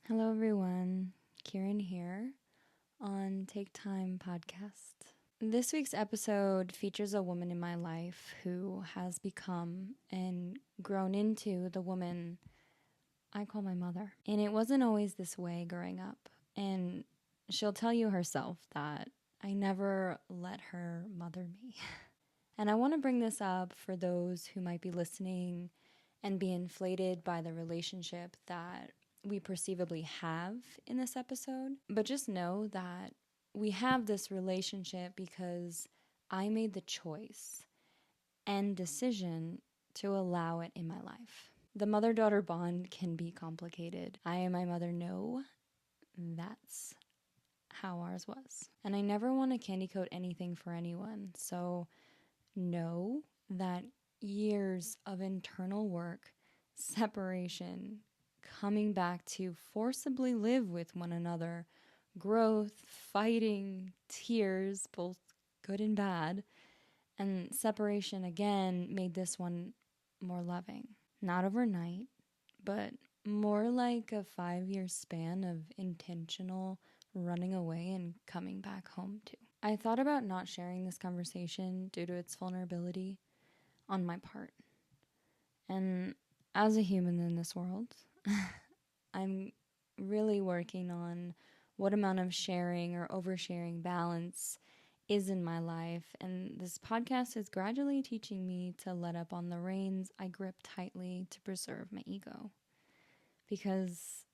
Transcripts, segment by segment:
Hello, everyone. Kieran here on Take Time podcast. This week's episode features a woman in my life who has become and grown into the woman I call my mother. And it wasn't always this way growing up. And she'll tell you herself that I never let her mother me. And I want to bring this up for those who might be listening and be inflated by the relationship that we perceivably have in this episode. But just know that we have this relationship because I made the choice and decision to allow it in my life. The mother-daughter bond can be complicated. I and my mother know that's how ours was. And I never want to candy coat anything for anyone. So know that years of internal work, separation, coming back to forcibly live with one another, growth, fighting, tears, both good and bad, and separation again made this one more loving. Not overnight, but more like a 5-year span of intentional running away and coming back home to. I thought about not sharing this conversation due to its vulnerability on my part. And as a human in this world, I'm really working on what amount of sharing or oversharing balance is in my life. And this podcast is gradually teaching me to let up on the reins I grip tightly to preserve my ego. Because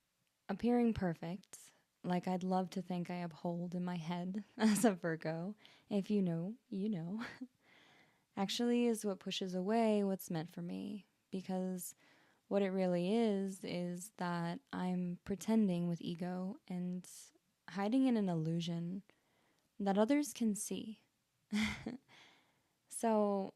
appearing perfect, like I'd love to think I uphold in my head as a Virgo, if you know, you know, actually is what pushes away what's meant for me. Because what it really is that I'm pretending with ego and hiding in an illusion that others can see. So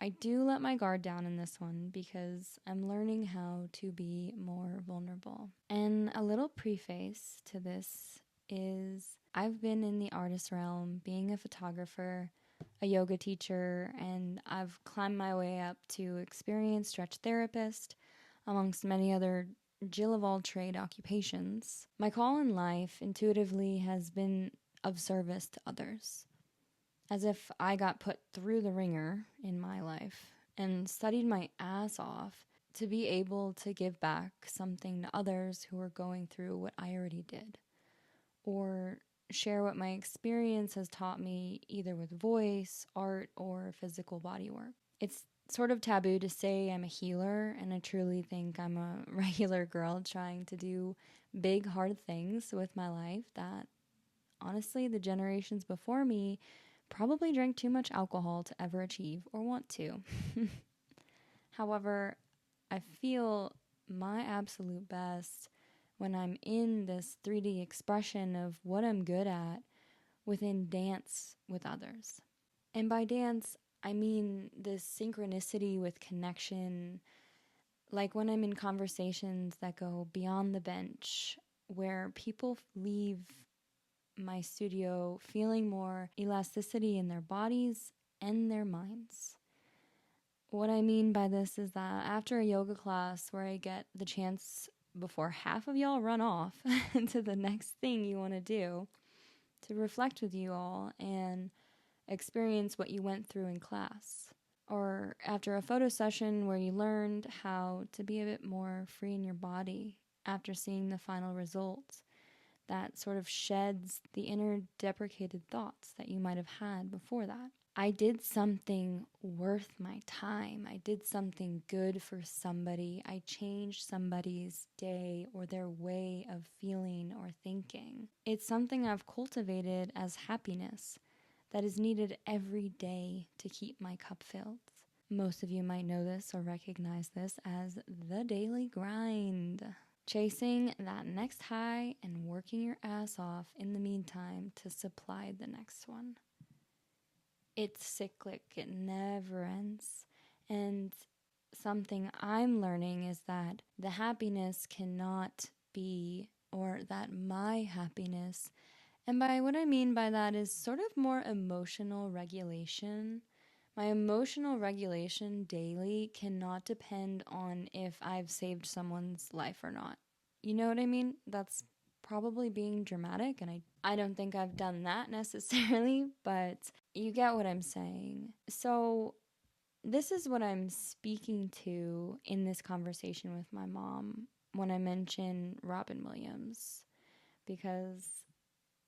I do let my guard down in this one because I'm learning how to be more vulnerable. And a little preface to this is I've been in the artist realm, being a photographer, a yoga teacher, and I've climbed my way up to experienced stretch therapist, amongst many other Jill of all trade occupations. My call in life intuitively has been of service to others, as if I got put through the ringer in my life and studied my ass off to be able to give back something to others who are going through what I already did, or share what my experience has taught me either with voice, art, or physical body work. It's sort of taboo to say I'm a healer, and I truly think I'm a regular girl trying to do big, hard things with my life that, honestly, the generations before me probably drank too much alcohol to ever achieve or want to. However, I feel my absolute best when I'm in this 3D expression of what I'm good at within dance with others. And by dance, I mean this synchronicity with connection, like when I'm in conversations that go beyond the bench, where people leave my studio feeling more elasticity in their bodies and their minds. What I mean by this is that after a yoga class where I get the chance before half of y'all run off to the next thing you want to do, to reflect with you all and experience what you went through in class. Or after a photo session where you learned how to be a bit more free in your body after seeing the final results, that sort of sheds the inner deprecated thoughts that you might have had before that. I did something worth my time. I did something good for somebody. I changed somebody's day or their way of feeling or thinking. It's something I've cultivated as happiness that is needed every day to keep my cup filled. Most of you might know this or recognize this as the daily grind. Chasing that next high and working your ass off in the meantime to supply the next one. It's cyclic, it never ends. And something I'm learning is that the happiness cannot be, or that my happiness, and by what I mean by that is sort of more emotional regulation. My emotional regulation daily cannot depend on if I've saved someone's life or not. You know what I mean? That's probably being dramatic, and I don't think I've done that necessarily, but you get what I'm saying. So this is what I'm speaking to in this conversation with my mom when I mention Robbin Williams, because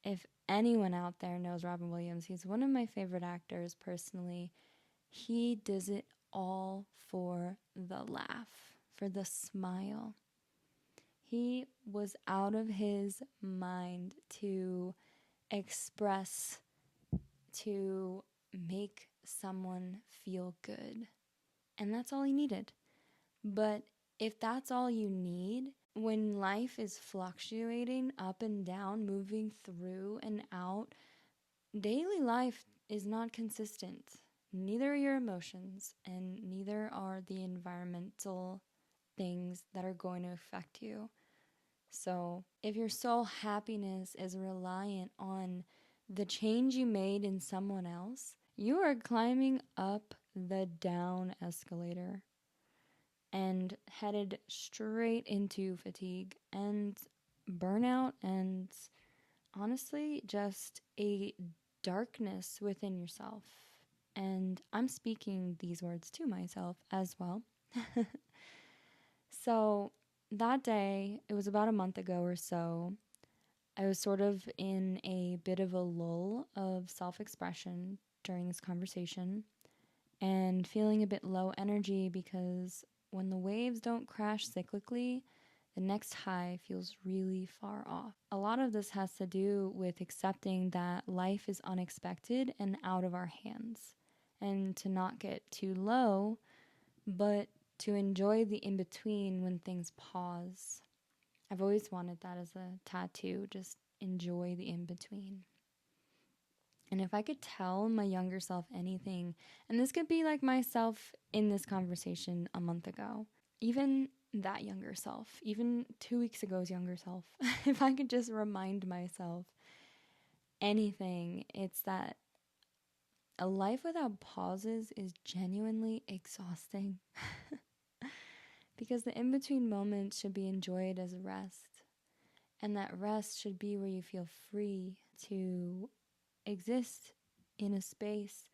if anyone out there knows Robbin Williams, he's one of my favorite actors personally. He does it all for the laugh, for the smile. He was out of his mind to express, to make someone feel good. And that's all he needed. But if that's all you need, when life is fluctuating up and down, moving through and out, daily life is not consistent. Neither are your emotions, and neither are the environmental things that are going to affect you. So if your sole happiness is reliant on the change you made in someone else, you are climbing up the down escalator and headed straight into fatigue and burnout, and honestly, just a darkness within yourself. And I'm speaking these words to myself as well. So that day, it was about a month ago or so, I was sort of in a bit of a lull of self-expression during this conversation and feeling a bit low energy because when the waves don't crash cyclically, the next high feels really far off. A lot of this has to do with accepting that life is unexpected and out of our hands, and to not get too low, but to enjoy the in-between when things pause. I've always wanted that as a tattoo, just enjoy the in-between. And if I could tell my younger self anything, and this could be like myself in this conversation a month ago, even that younger self, even 2 weeks ago's younger self, if I could just remind myself anything, it's that a life without pauses is genuinely exhausting. Because the in-between moments should be enjoyed as rest. And that rest should be where you feel free to exist in a space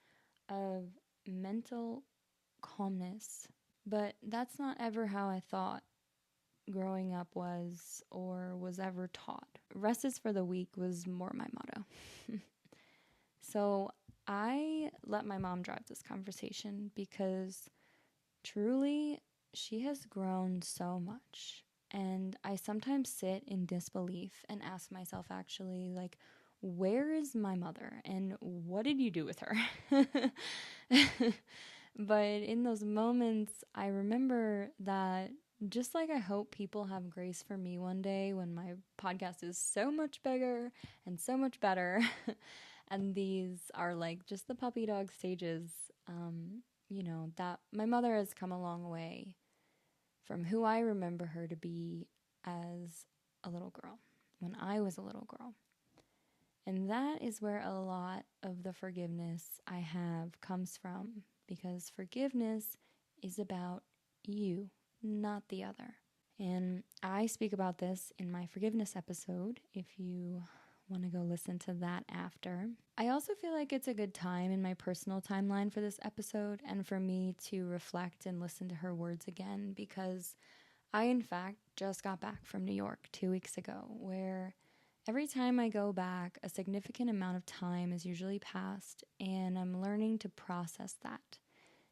of mental calmness. But that's not ever how I thought growing up was or was ever taught. Rest is for the weak was more my motto. So I let my mom drive this conversation because truly she has grown so much. And I sometimes sit in disbelief and ask myself, actually, like, where is my mother and what did you do with her? But in those moments, I remember that just like I hope people have grace for me one day when my podcast is so much bigger and so much better, and these are like just the puppy dog stages, that my mother has come a long way from who I remember her to be as a little girl, when I was a little girl. And that is where a lot of the forgiveness I have comes from, because forgiveness is about you, not the other. And I speak about this in my forgiveness episode, if you want to go listen to that after. I also feel like it's a good time in my personal timeline for this episode and for me to reflect and listen to her words again, because I, in fact, just got back from New York 2 weeks ago, where every time I go back, a significant amount of time is usually passed, and I'm learning to process that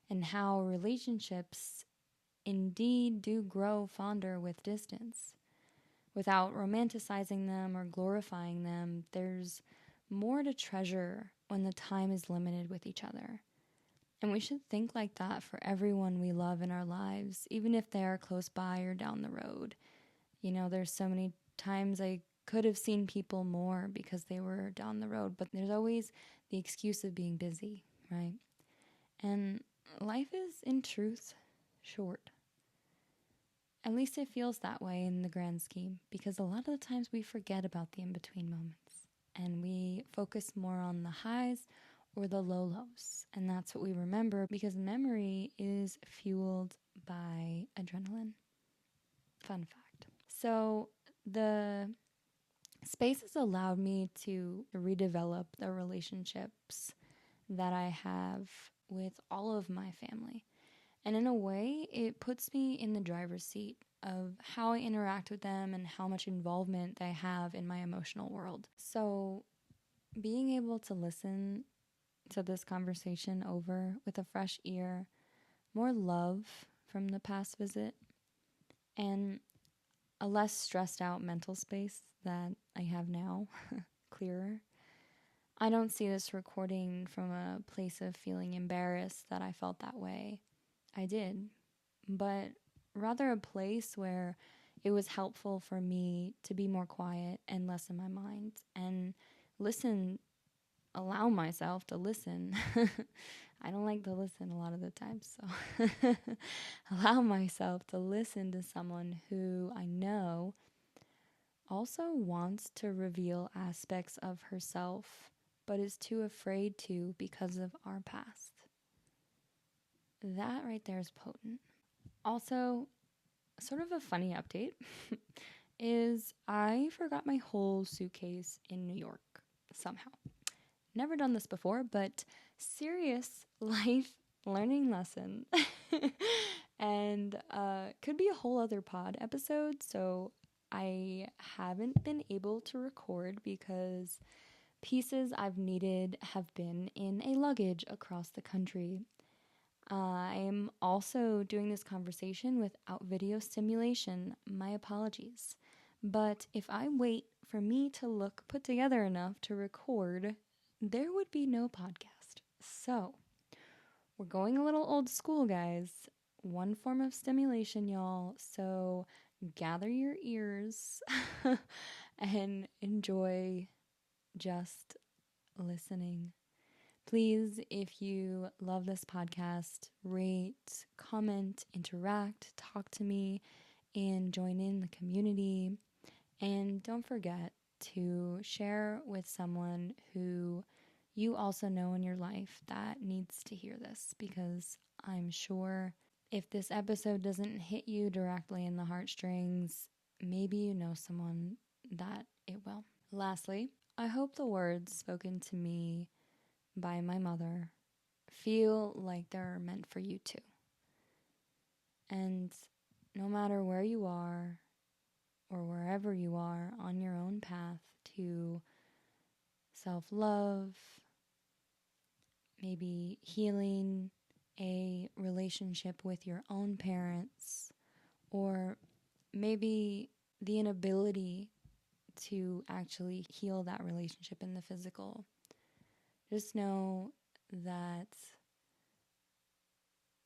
and how relationships indeed do grow fonder with distance. Without romanticizing them or glorifying them, there's more to treasure when the time is limited with each other. And we should think like that for everyone we love in our lives, even if they are close by or down the road. You know, there's so many times I could have seen people more because they were down the road, but there's always the excuse of being busy, right? And life is, in truth, short. At least it feels that way in the grand scheme, because a lot of the times we forget about the in-between moments and we focus more on the highs or the low lows. And that's what we remember, because memory is fueled by adrenaline. Fun fact. So the space has allowed me to redevelop the relationships that I have with all of my family. And in a way, it puts me in the driver's seat of how I interact with them and how much involvement they have in my emotional world. So being able to listen to this conversation over with a fresh ear, more love from the past visit, and a less stressed out mental space that I have now, clearer. I don't see this recording from a place of feeling embarrassed that I felt that way. I did, but rather a place where it was helpful for me to be more quiet and less in my mind and allow myself to listen. I don't like to listen a lot of the time, so allow myself to listen to someone who I know also wants to reveal aspects of herself, but is too afraid to because of our past. That right there is potent. Also, sort of a funny update is I forgot my whole suitcase in New York somehow. Never done this before, but serious life learning lesson. And could be a whole other pod episode, so I haven't been able to record because pieces I've needed have been in a luggage across the country. I'm also doing this conversation without video stimulation. My apologies. But if I wait for me to look put together enough to record, there would be no podcast. So, we're going a little old school, guys. One form of stimulation, y'all. So, gather your ears and enjoy just listening. Please, if you love this podcast, rate, comment, interact, talk to me, and join in the community. And don't forget to share with someone who you also know in your life that needs to hear this, because I'm sure if this episode doesn't hit you directly in the heartstrings, maybe you know someone that it will. Lastly, I hope the words spoken to me by my mother feel like they're meant for you too. And no matter where you are or wherever you are on your own path to self-love, maybe healing a relationship with your own parents, or maybe the inability to actually heal that relationship in the physical, just know that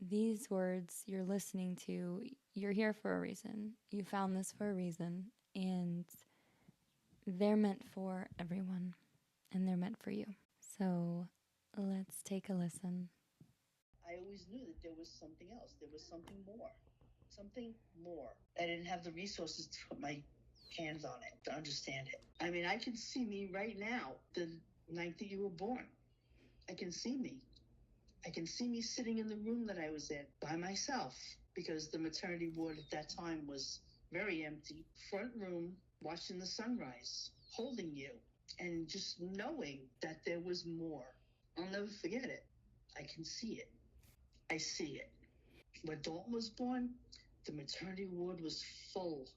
these words you're listening to, you're here for a reason. You found this for a reason, and they're meant for everyone, and they're meant for you. So let's take a listen. I always knew that there was something else. There was something more. Something more. I didn't have the resources to put my hands on it, to understand it. I mean, I can see me right now, the night that you were born. I can see me. I can see me sitting in the room that I was in by myself, because the maternity ward at that time was very empty. Front room, watching the sunrise, holding you, and just knowing that there was more. I'll never forget it. I can see it. I see it. When Dalton was born, the maternity ward was full,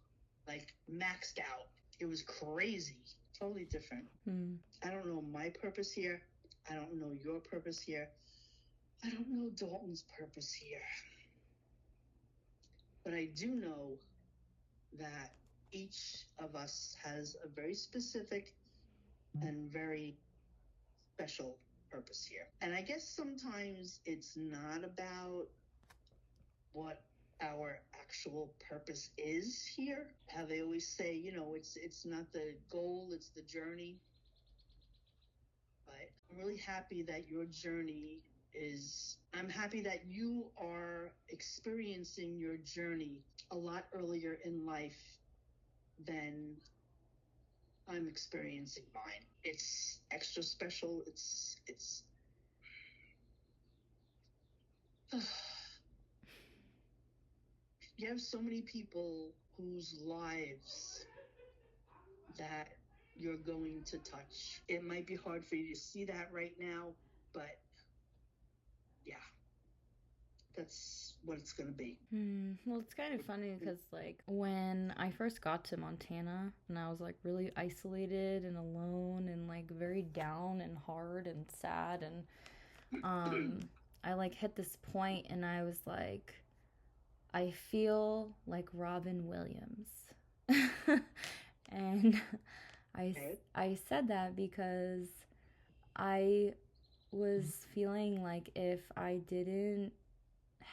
like maxed out. It was crazy. Totally different. I don't know my purpose here. I don't know your purpose here. I don't know Dalton's purpose here. But I do know that each of us has a very specific and very special purpose here. And I guess sometimes it's not about what our actual purpose is here. How they always say, it's not the goal, it's the journey. But I'm really happy that your journey I'm happy that you are experiencing your journey a lot earlier in life than I'm experiencing mine. It's extra special. It's you have so many people whose lives that you're going to touch. It might be hard for you to see that right now, but yeah, that's what it's going to be. Well, it's kind of funny because, like, when I first got to Montana and I was, like, really isolated and alone and, like, very down and hard and sad, and I, like, hit this point and I was like, I feel like Robbin Williams. And I said that because I was feeling like if I didn't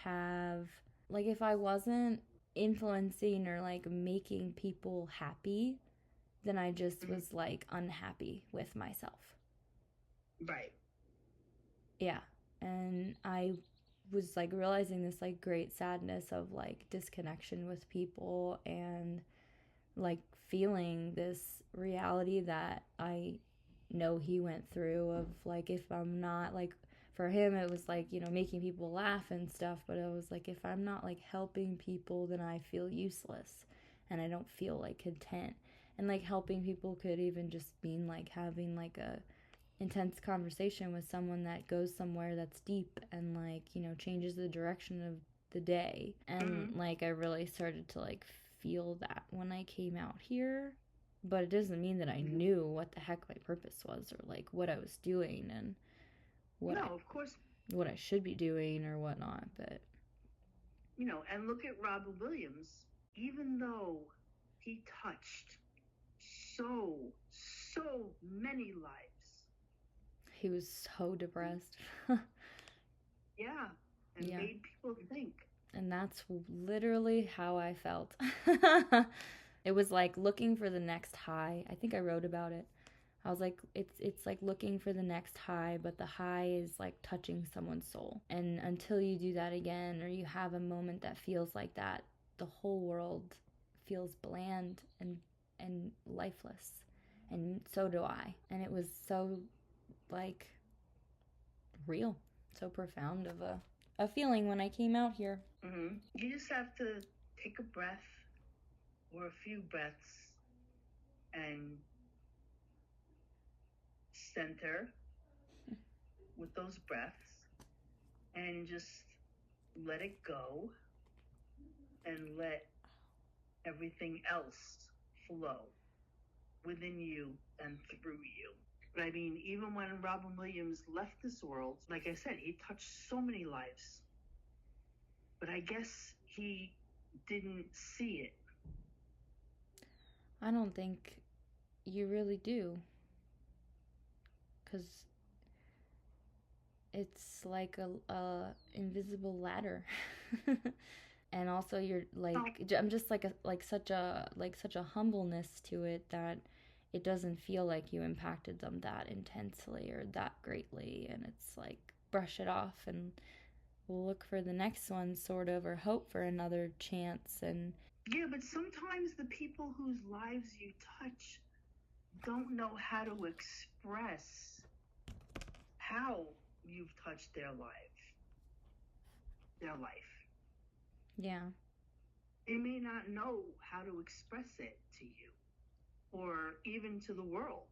have, like, if I wasn't influencing or, like, making people happy, then I just was, like, unhappy with myself. Right. Yeah. And I was, like, realizing this, like, great sadness of, like, disconnection with people and, like, feeling this reality that I know he went through of, like, if I'm not, like, for him it was like, you know, making people laugh and stuff, but it was like, if I'm not, like, helping people, then I feel useless and I don't feel, like, content. And, like, helping people could even just mean, like, having, like, a intense conversation with someone that goes somewhere that's deep and, like, you know, changes the direction of the day. And like, I really started to, like, feel that when I came out here. But it doesn't mean that I knew what the heck my purpose was, or, like, what I was doing and what of course, what I should be doing or whatnot. But you know, and look at Robbin Williams. Even though he touched so many lives, he was so depressed. yeah, and made people think. And that's literally how I felt. It was like looking for the next high. I think I wrote about it. I was like, it's like looking for the next high, but the high is like touching someone's soul. And until you do that again, or you have a moment that feels like that, the whole world feels bland and lifeless. And so do I. And it was so, like, real, so profound of a feeling when I came out here. You just have to take a breath or a few breaths and center with those breaths and just let it go and let everything else flow within you and through you. But I mean, even when Robbin Williams left this world, like I said, he touched so many lives. But I guess he didn't see it. I don't think you really do. Because it's like a invisible ladder. And also you're like, I'm just like such a humbleness to it that it doesn't feel like you impacted them that intensely or that greatly. And it's like, brush it off and look for the next one, sort of, or hope for another chance. And yeah, but sometimes the people whose lives you touch don't know how to express how you've touched their life. Yeah. They may not know how to express it to you or even to the world.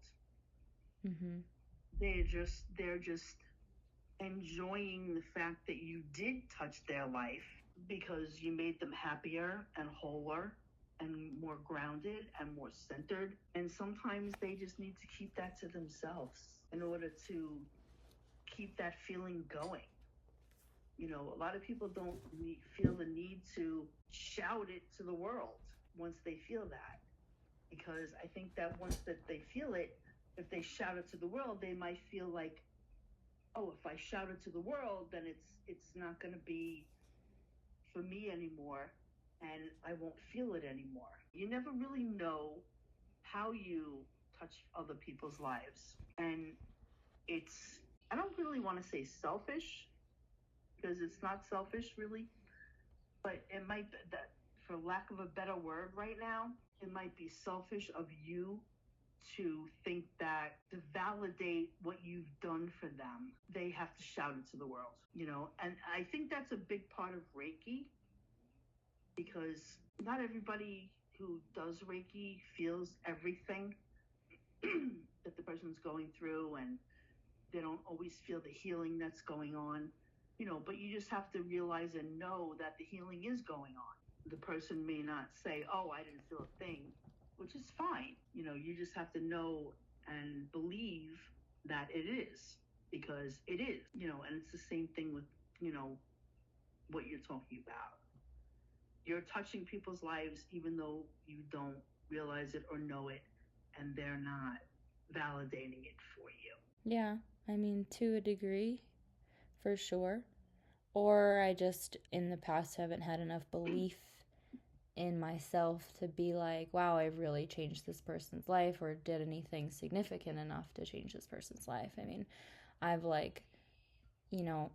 They're just enjoying the fact that you did touch their life because you made them happier and wholer and more grounded and more centered. And sometimes they just need to keep that to themselves in order to keep that feeling going. You know, a lot of people don't feel the need to shout it to the world once they feel that. Because I think that once that they feel it, if they shout it to the world, they might feel like, oh, if I shout it to the world, then it's not going to be for me anymore, and I won't feel it anymore. You never really know how you touch other people's lives. And it's, I don't really want to say selfish, because it's not selfish really, but it might, that for lack of a better word right now, it might be selfish of you to think that to validate what you've done for them, they have to shout it to the world, you know? And I think that's a big part of Reiki, because not everybody who does Reiki feels everything. that the person's going through, and they don't always feel the healing that's going on, but you just have to realize and know that the healing is going on. The person may not say, oh, I didn't feel a thing, which is fine. You just have to know and believe that it is, because it is, and it's the same thing with, what you're talking about. You're touching people's lives even though you don't realize it or know it, and they're not validating it for you. Yeah, I mean, to a degree, for sure. Or I just, in the past, haven't had enough belief in myself to be like, wow, I've really changed this person's life, or did anything significant enough to change this person's life. I mean, I've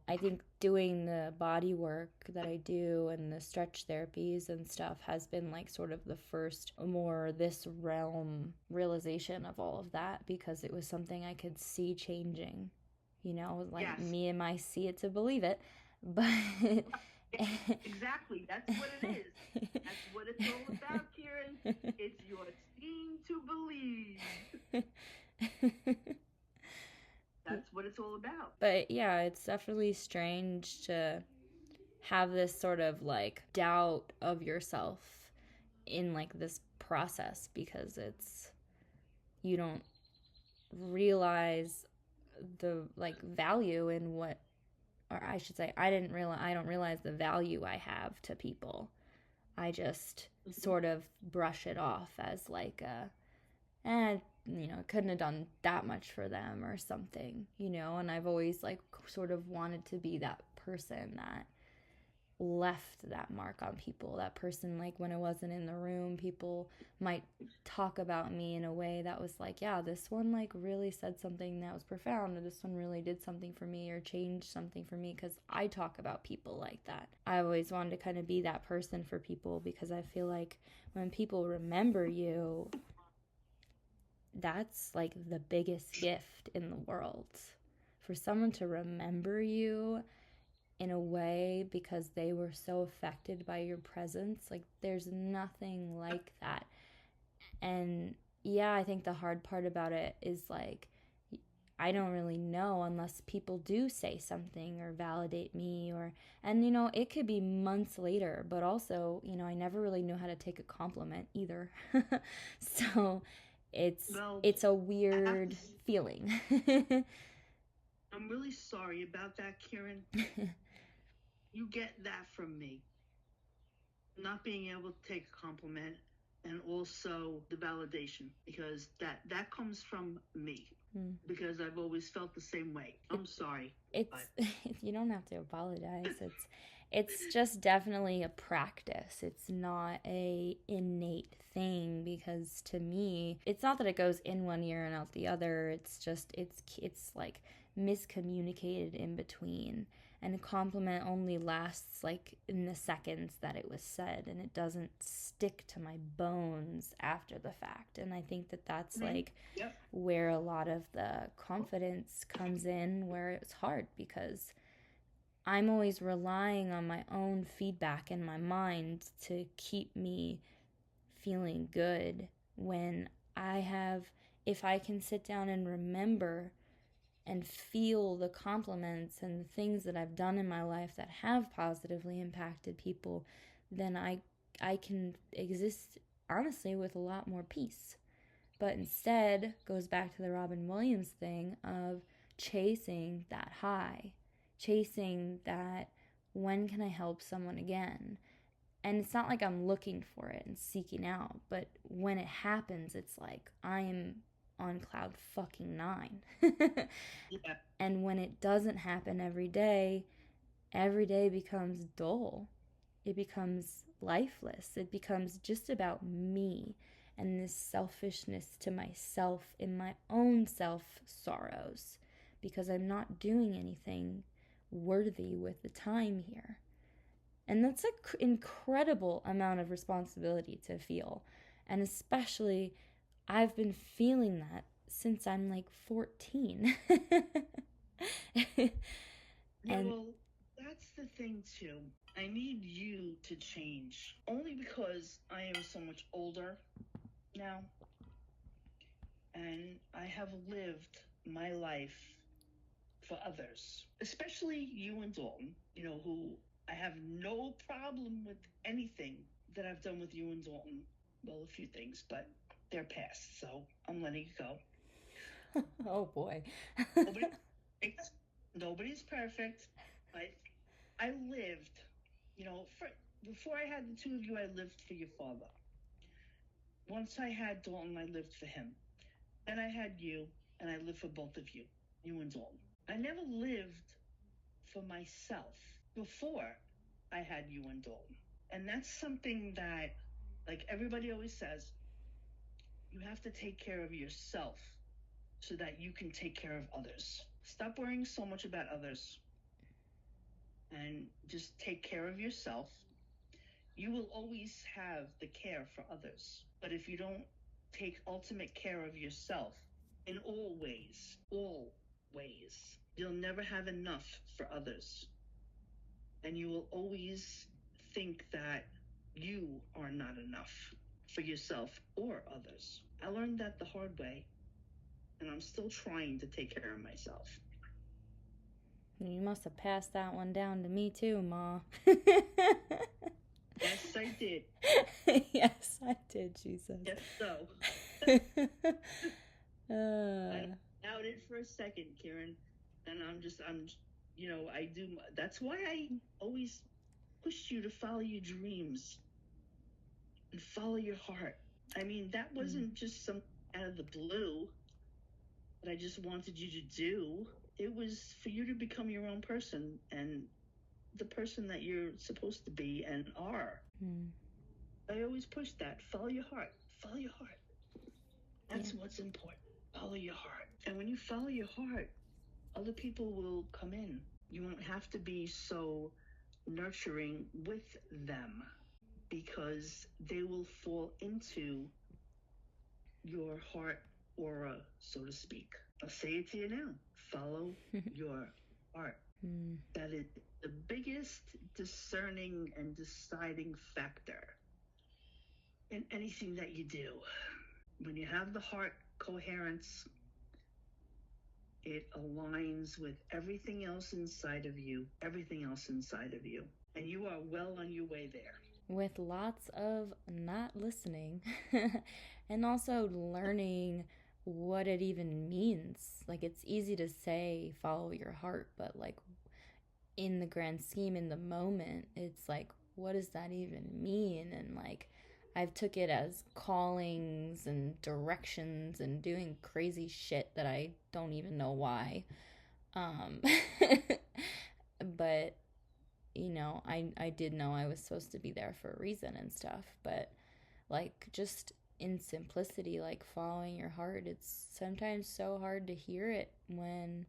I think doing the body work that I do and the stretch therapies and stuff has been like sort of the first more this realm realization of all of that, because it was something I could see changing, Yes. me and my see it to believe it. But exactly, that's what it is. That's what it's all about, Kieran. It's your seeing to believe. That's what it's all about. But yeah, it's definitely strange to have this sort of like doubt of yourself in like this process, because you don't realize the like value in what, or I should say, I don't realize the value I have to people. I just sort of brush it off as like couldn't have done that much for them or something, and I've always like sort of wanted to be that person that left that mark on people. That person, like when I wasn't in the room, people might talk about me in a way that was like, yeah, this one like really said something that was profound, or this one really did something for me or changed something for me, because I talk about people like that. I always wanted to kind of be that person for people, because I feel like when people remember you, that's like the biggest gift in the world. For someone to remember you in a way because they were so affected by your presence, like there's nothing like that. And yeah, I think the hard part about it is like, I don't really know unless people do say something or validate me, and it could be months later, but also, I never really know how to take a compliment either. So it's a weird feeling. I'm really sorry about that, Kieran. You get that from me. Not being able to take a compliment, and also the validation, because that comes from me. Because I've always felt the same way. I'm sorry. You don't have to apologize. It's just definitely a practice. It's not a innate thing, because to me, it's not that it goes in one ear and out the other. It's just it's like miscommunicated in between. And a compliment only lasts like in the seconds that it was said, and it doesn't stick to my bones after the fact. And I think that that's like where a lot of the confidence comes in, where it's hard, because I'm always relying on my own feedback in my mind to keep me feeling good, when if I can sit down and remember and feel the compliments and the things that I've done in my life that have positively impacted people, then I can exist honestly with a lot more peace. But instead, goes back to the Robbin Williams thing of chasing that high, chasing that, when can I help someone again? And it's not like I'm looking for it and seeking out, but when it happens, it's like I am on cloud fucking 9. Yeah. And when it doesn't happen every day becomes dull. It becomes lifeless. It becomes just about me and this selfishness to myself in my own self sorrows, because I'm not doing anything worthy with the time here. And that's an incredible amount of responsibility to feel. And especially, I've been feeling that since I'm like 14. Well, that's the thing too. I need you to change, only because I am so much older now, and have lived my life for others, especially you and Dalton, who I have no problem with anything that I've done with you and Dalton. Well, a few things, but they're past, so I'm letting it go. Oh boy. Nobody's perfect, but I lived, before I had the two of you, I lived for your father. Once I had Dalton, I lived for him. Then I had you, and I lived for both of you and Dalton. I never lived for myself before I had you and Dalton. And that's something that, like everybody always says, you have to take care of yourself so that you can take care of others. Stop worrying so much about others and just take care of yourself. You will always have the care for others. But if you don't take ultimate care of yourself in all ways, you'll never have enough for others. And you will always think that you are not enough for yourself or others. I learned that the hard way, and I'm still trying to take care of myself. You must have passed that one down to me too, Ma. Yes, I did. Yes, I did, she says. Yes, so. I doubted it for a second, Kieran. And I do. That's why I always push you to follow your dreams and follow your heart. I mean, that wasn't just some out of the blue that I just wanted you to do. It was for you to become your own person and the person that you're supposed to be and are. I always push that. Follow your heart. Follow your heart. That's what's important. Follow your heart. And when you follow your heart, other people will come in. You won't have to be so nurturing with them because they will fall into your heart aura, so to speak. I'll say it to you now. Follow your heart. That is the biggest discerning and deciding factor in anything that you do. When you have the heart coherence, it aligns with everything else inside of you, and you are well on your way there. With lots of not listening and also learning what it even means. Like, it's easy to say follow your heart, but like in the grand scheme, in the moment, it's like, what does that even mean? And like, I've took it as callings and directions and doing crazy shit that I don't even know why. But I did know I was supposed to be there for a reason and stuff. But like, just in simplicity, like following your heart, it's sometimes so hard to hear it when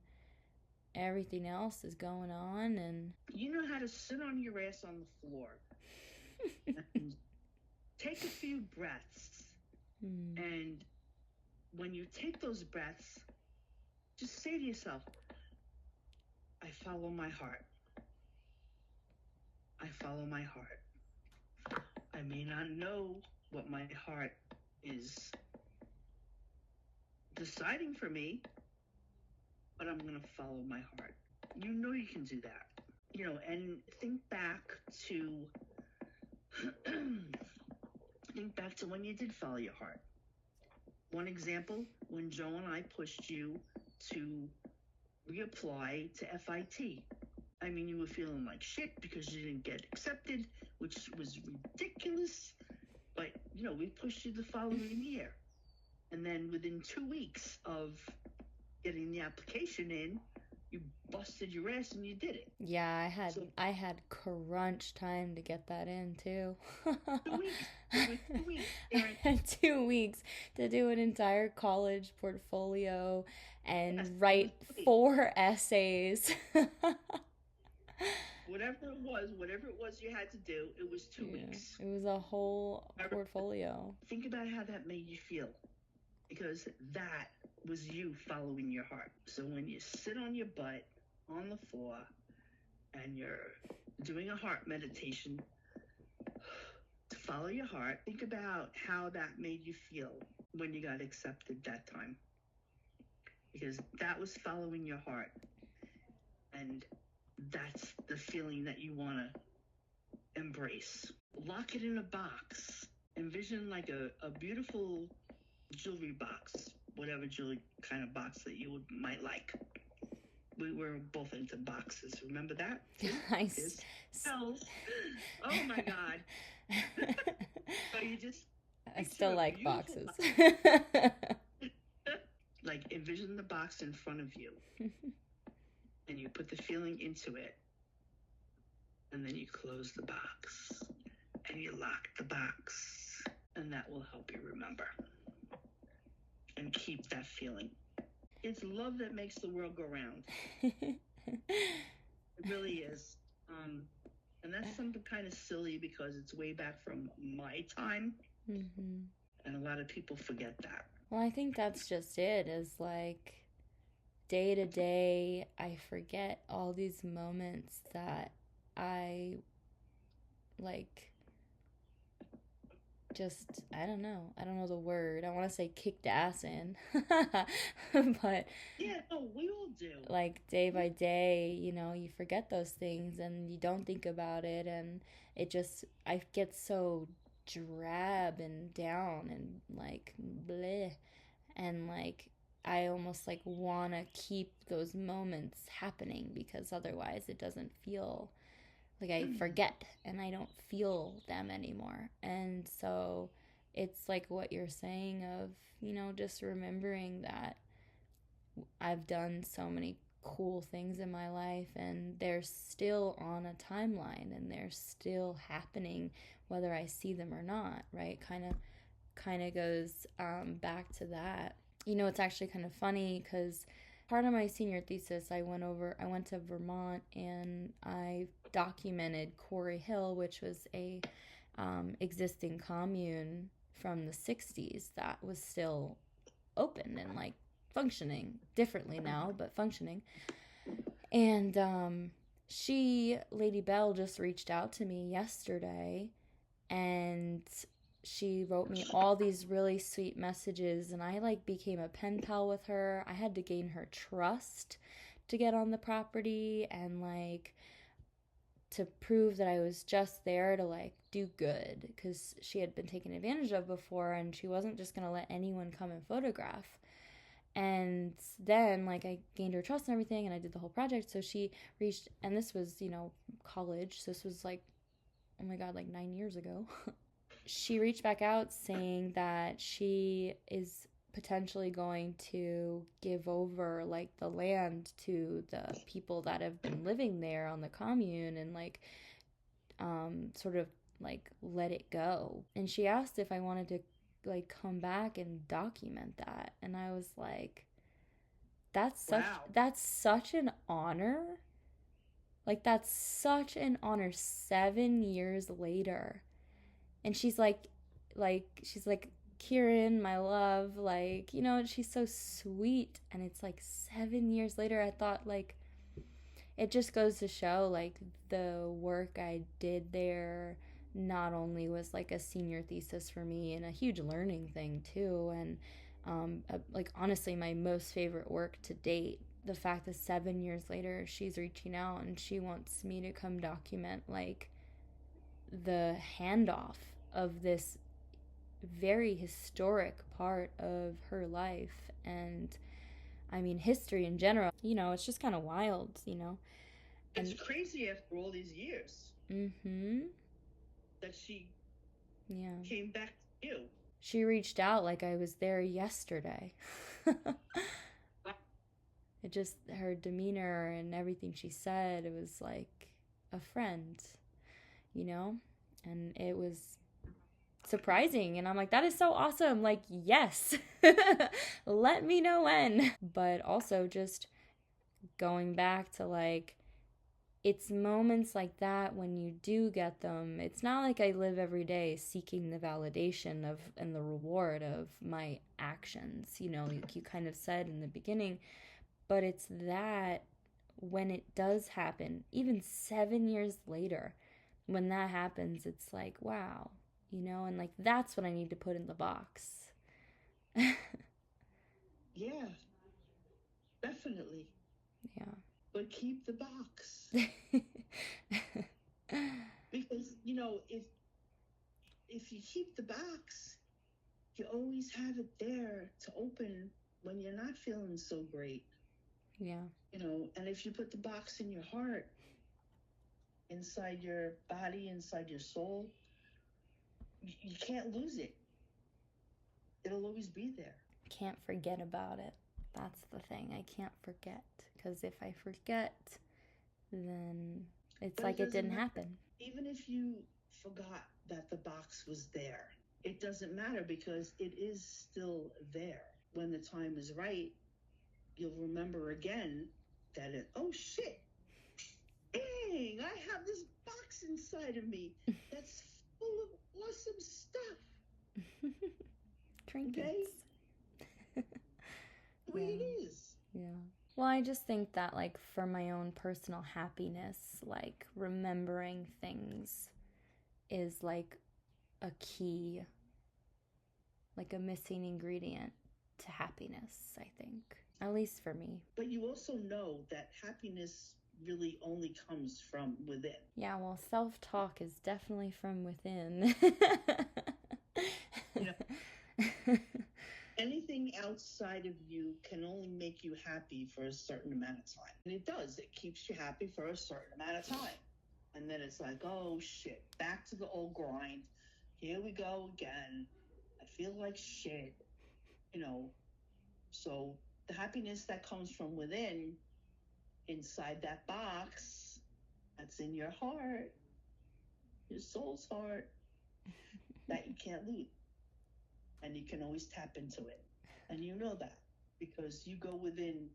everything else is going on. And you know how to sit on your ass on the floor and take a few breaths. And when you take those breaths, just say to yourself, I follow my heart. I follow my heart. I may not know what my heart is deciding for me, but I'm going to follow my heart. You know you can do that. And think back to when you did follow your heart. One example, when Joe and I pushed you to reapply to FIT. I mean, you were feeling like shit because you didn't get accepted, which was ridiculous. But, we pushed you the following year. And then within 2 weeks of getting the application in, you busted your ass and you did it. Yeah, I had crunch time to get that in too. 2 weeks. It was 2 weeks, Karen. I had 2 weeks to do an entire college portfolio and write 4 essays. Whatever it was you had to do, it was 2 weeks. It was a whole portfolio. Think about how that made you feel, because that was you following your heart. So when you sit on your butt on the floor and you're doing a heart meditation to follow your heart, think about how that made you feel when you got accepted that time. because that was following your heart. And that's the feeling that you want to embrace. Lock it in a box. Envision like a beautiful jewelry box, whatever jewelry kind of box that you might like. We were both into boxes. Remember that? Nice. So, oh my God. So you just I still like boxes. Like envision the box in front of you. And you put the feeling into it. And then you close the box. And you lock the box. And that will help you remember. And keep that feeling. It's love that makes the world go round. It really is. And that's something kind of silly because it's way back from my time. Mm-hmm. And a lot of people forget that. Well, I think that's just it, is like day to day, I forget all these moments that I like just, I don't know the word. I want to say kicked ass in. But yeah, no, we all do. Like day by day, you know, you forget those things and you don't think about it, and it just, I get so drab and down and like bleh, and like I almost like want to keep those moments happening because otherwise it doesn't feel like, I forget and I don't feel them anymore. And so it's like what you're saying of, you know, just remembering that I've done so many cool things in my life and they're still on a timeline and they're still happening whether I see them or not, right? Kind of goes back to that. You know, it's actually kind of funny because part of my senior thesis, I went to Vermont and I documented Quarry Hill, which was a existing commune from the 60s that was still open and like functioning differently now, but functioning. And Lady Belle, just reached out to me yesterday and she wrote me all these really sweet messages, and I like became a pen pal with her. I had to gain her trust to get on the property and like to prove that I was just there to like do good, because she had been taken advantage of before and she wasn't just going to let anyone come and photograph. And then like I gained her trust and everything and I did the whole project. So she reached, and this was, you know, college. So this was like, oh my God, like 9 years ago. She reached back out saying that she is potentially going to give over like the land to the people that have been living there on the commune and like sort of like let it go. And she asked if I wanted to like come back and document that, and I was like, that's such an honor. Like that's such an honor 7 years later. And she's like, Kieran, my love, like, you know, she's so sweet. And it's like 7 years later, I thought, like, it just goes to show, like, the work I did there not only was, like, a senior thesis for me and a huge learning thing, too. And, like, honestly, my most favorite work to date, the fact that 7 years later, she's reaching out and she wants me to come document, like, the handoff of this very historic part of her life. And I mean, history in general, you know, it's just kind of wild, you know. And it's crazy after all these years. Mm-hmm. That she came back to you. She reached out like I was there yesterday. It just, her demeanor and everything she said, it was like a friend, you know. And it was surprising, and I'm like, that is so awesome, like, yes. Let me know when. But also just going back to like, it's moments like that when you do get them. It's not like I live every day seeking the validation of and the reward of my actions, you know, you kind of said in the beginning. But it's that when it does happen, even 7 years later, when that happens, it's like, wow, you know, and like, that's what I need to put in the box. Yeah. Definitely. Yeah. But keep the box. Because, you know, if you keep the box, you always have it there to open when you're not feeling so great. Yeah. You know, and if you put the box in your heart, inside your body, inside your soul, you can't lose it. It'll always be there. Can't forget about it. That's the thing. I can't forget. Because if I forget, then it's But like it didn't matter. happen. Even if you forgot that the box was there, it doesn't matter because it is still there. When the time is right, you'll remember again that oh shit, dang, I have this box inside of me that's full of awesome stuff. Trinkets. Okay? The way it is. Yeah. Well, I just think that, like, for my own personal happiness, like, remembering things is, like, a key, like, a missing ingredient to happiness, I think. At least for me. But you also know that happiness really only comes from within. Yeah, well, self-talk is definitely from within. You know, anything outside of you can only make you happy for a certain amount of time. And it does. It keeps you happy for a certain amount of time. And then it's like, oh shit, back to the old grind. Here we go again. I feel like shit. You know, so the happiness that comes from within, inside that box, that's in your heart, your soul's heart, that you can't lose. And you can always tap into it. And you know that because you go within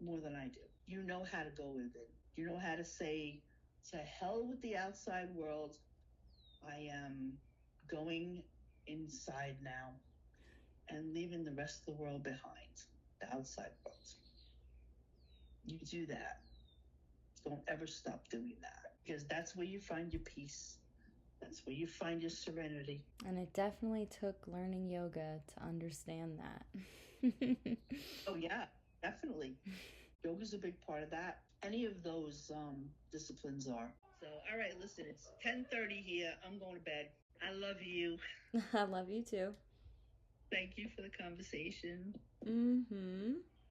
more than I do. You know how to go within. You know how to say, to hell with the outside world. I am going inside now and leaving the rest of the world behind, the outside world. You do that. Don't ever stop doing that because that's where you find your peace. That's where you find your serenity. And it definitely took learning yoga to understand that. Oh, yeah, definitely. Yoga's a big part of that. Any of those disciplines are. So, all right, listen, it's 10:30 here. I'm going to bed. I love you. I love you too. Thank you for the conversation. Mm-hmm.